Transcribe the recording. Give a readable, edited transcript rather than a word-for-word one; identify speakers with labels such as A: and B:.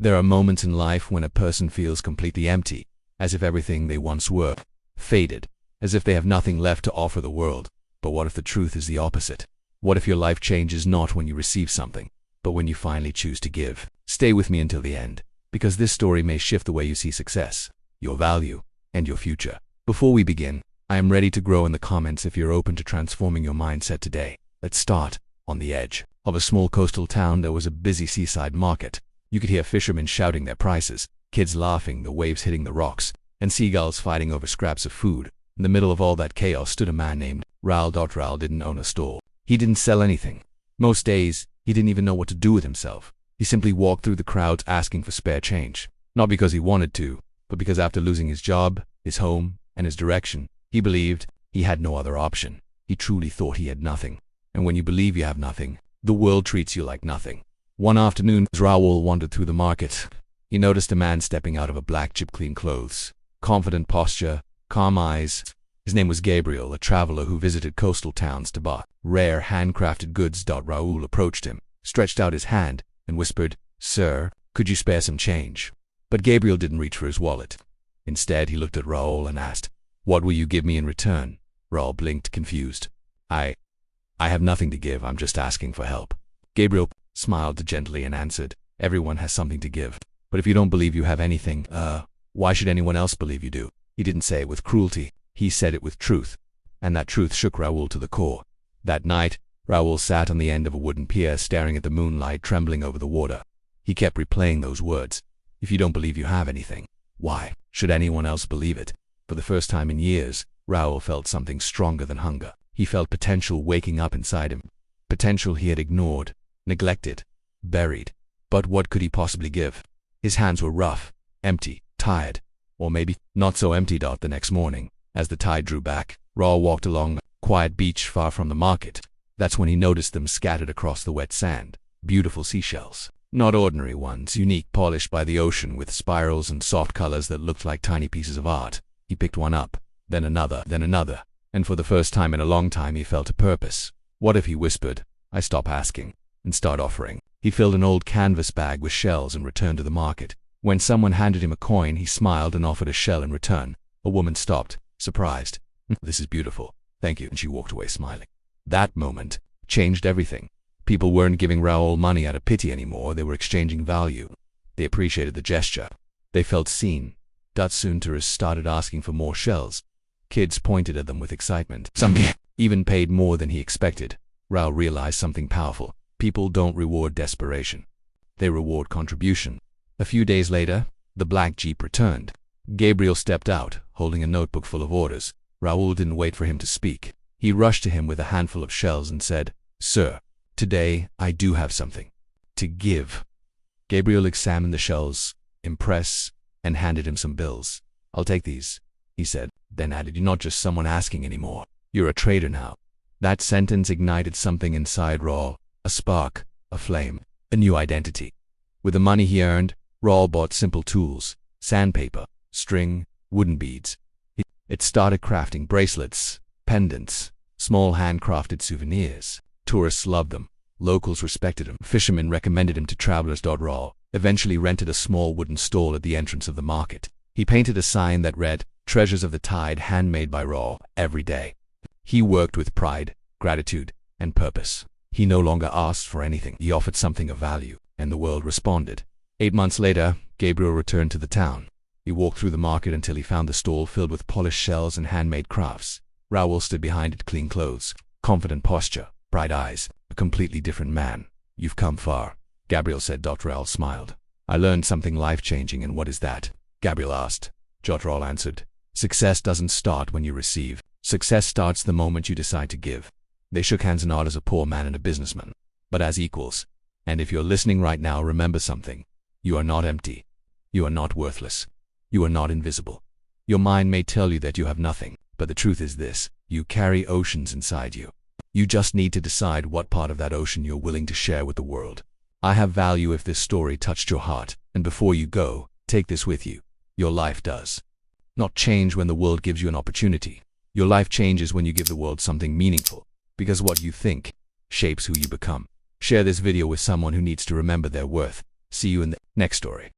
A: There are moments in life when a person feels completely empty, as if everything they once were faded, as if they have nothing left to offer the world. But what if the truth is the opposite? What if your life changes not when you receive something, but when you finally choose to give? Stay with me until the end, because this story may shift the way you see success, your value, and your future. Before we begin, I am ready to grow in the comments if you're open to transforming your mindset today. Let's start. On the edge of a small coastal town, there was a busy seaside market. You could hear fishermen shouting their prices, kids laughing, the waves hitting the rocks, and seagulls fighting over scraps of food. In the middle of all that chaos stood a man named Raoul. Raoul didn't own a stall. He didn't sell anything. Most days, he didn't even know what to do with himself. He simply walked through the crowds asking for spare change. Not because he wanted to, but because after losing his job, his home, and his direction, he believed he had no other option. He truly thought he had nothing. And when you believe you have nothing, the world treats you like nothing. One afternoon, as Raoul wandered through the market, he noticed a man stepping out of a black chip-clean clothes. Confident posture, calm eyes. His name was Gabriel, a traveler who visited coastal towns to buy rare handcrafted goods. Raoul approached him, stretched out his hand, and whispered, "Sir, could you spare some change?" But Gabriel didn't reach for his wallet. Instead, he looked at Raoul and asked, "What will you give me in return?" Raoul blinked, confused. I have nothing to give, I'm just asking for help." Gabriel smiled gently and answered, "Everyone has something to give. But if you don't believe you have anything, why should anyone else believe you do?" He didn't say it with cruelty. He said it with truth. And that truth shook Raoul to the core. That night, Raoul sat on the end of a wooden pier staring at the moonlight trembling over the water. He kept replaying those words. If you don't believe you have anything, why should anyone else believe it? For the first time in years, Raoul felt something stronger than hunger. He felt potential waking up inside him. Potential he had ignored, neglected, buried. But what could he possibly give? His hands were rough, empty, tired. Or maybe not so empty. The next morning, as the tide drew back, Raoul walked along a quiet beach far from the market. That's when he noticed them scattered across the wet sand. Beautiful seashells. Not ordinary ones, unique, polished by the ocean with spirals and soft colors that looked like tiny pieces of art. He picked one up, then another, and for the first time in a long time he felt a purpose. What if, he whispered, I stop asking and start offering? He filled an old canvas bag with shells and returned to the market. When someone handed him a coin, he smiled and offered a shell in return. A woman stopped, surprised. "This is beautiful. Thank you." And she walked away smiling. That moment changed everything. People weren't giving Raoul money out of pity anymore. They were exchanging value. They appreciated the gesture. They felt seen. Soon tourists started asking for more shells. Kids pointed at them with excitement. Some even paid more than he expected. Raoul realized something powerful. People don't reward desperation. They reward contribution. A few days later, the black jeep returned. Gabriel stepped out, holding a notebook full of orders. Raoul didn't wait for him to speak. He rushed to him with a handful of shells and said, "Sir, today I do have something to give." Gabriel examined the shells, impressed, and handed him some bills. "I'll take these," he said, then added, "You're not just someone asking anymore. You're a trader now." That sentence ignited something inside Raoul. A spark, a flame, a new identity. With the money he earned, Raoul bought simple tools, sandpaper, string, wooden beads. It started crafting bracelets, pendants, small handcrafted souvenirs. Tourists loved them. Locals respected him. Fishermen recommended him to travelers. Raoul eventually rented a small wooden stall at the entrance of the market. He painted a sign that read, "Treasures of the Tide, handmade by Raoul," every day. He worked with pride, gratitude, and purpose. He no longer asked for anything. He offered something of value, and the world responded. 8 months later, Gabriel returned to the town. He walked through the market until he found the stall filled with polished shells and handmade crafts. Raoul stood behind it, clean clothes, confident posture, bright eyes, a completely different man. "You've come far," Gabriel said. Raoul smiled. "I learned something life-changing." "And what is that?" Gabriel asked. Raoul answered, "Success doesn't start when you receive. Success starts the moment you decide to give." They shook hands, not as a poor man and a businessman, but as equals. And if you're listening right now, remember something. You are not empty. You are not worthless. You are not invisible. Your mind may tell you that you have nothing, but the truth is this: you carry oceans inside you. You just need to decide what part of that ocean you're willing to share with the world. I have value if this story touched your heart, and before you go, take this with you. Your life does not change when the world gives you an opportunity. Your life changes when you give the world something meaningful, because what you think shapes who you become. Share this video with someone who needs to remember their worth. See you in the next story.